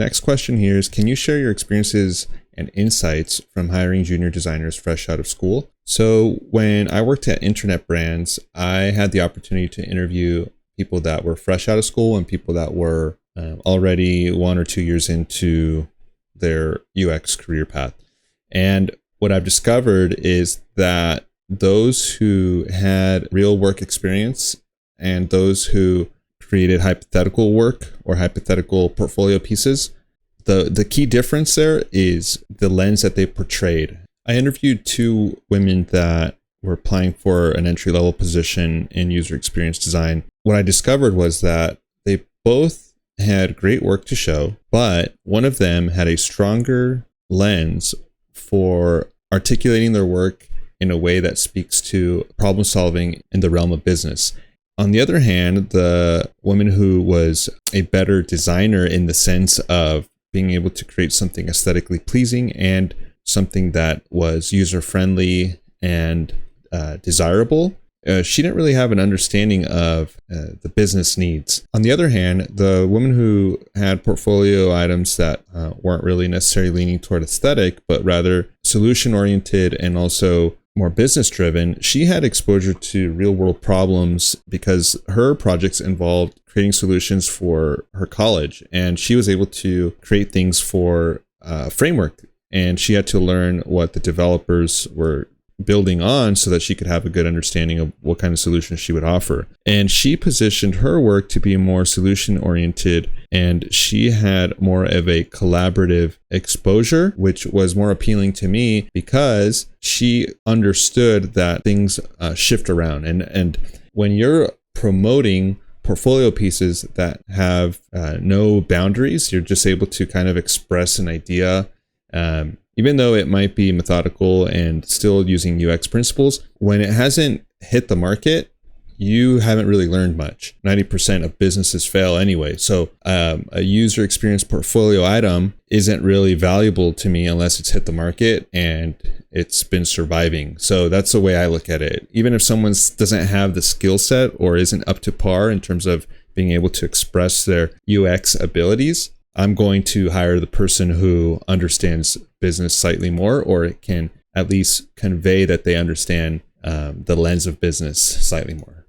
next question here is, can you share your experiences and insights from hiring junior designers fresh out of school? So when I worked at internet brands, I had the opportunity to interview people that were fresh out of school and people that were already 1 or 2 years into their UX career path. And what I've discovered is that those who had real work experience and those who created hypothetical work or hypothetical portfolio pieces, the key difference there is the lens that they portrayed. I interviewed 2 women that were applying for an entry-level position in user experience design. What I discovered was that they both had great work to show, but one of them had a stronger lens for articulating their work in a way that speaks to problem solving in the realm of business. On the other hand, the woman who was a better designer in the sense of being able to create something aesthetically pleasing and something that was user-friendly and desirable, she didn't really have an understanding of the business needs. On the other hand, the woman who had portfolio items that weren't really necessarily leaning toward aesthetic, but rather solution-oriented and also more business-driven, she had exposure to real-world problems because her projects involved creating solutions for her college, and she was able to create things for a framework, and she had to learn what the developers were building on so that she could have a good understanding of what kind of solutions she would offer. And she positioned her work to be more solution oriented, and she had more of a collaborative exposure, which was more appealing to me because she understood that things shift around. And when you're promoting portfolio pieces that have no boundaries, you're just able to kind of express an idea, even though it might be methodical and still using UX principles. When it hasn't hit the market, you haven't really learned much. 90% of businesses fail anyway. So a user experience portfolio item isn't really valuable to me unless it's hit the market and it's been surviving. So that's the way I look at it. Even if someone doesn't have the skill set or isn't up to par in terms of being able to express their UX abilities, I'm going to hire the person who understands business slightly more, or can at least convey that they understand the lens of business slightly more.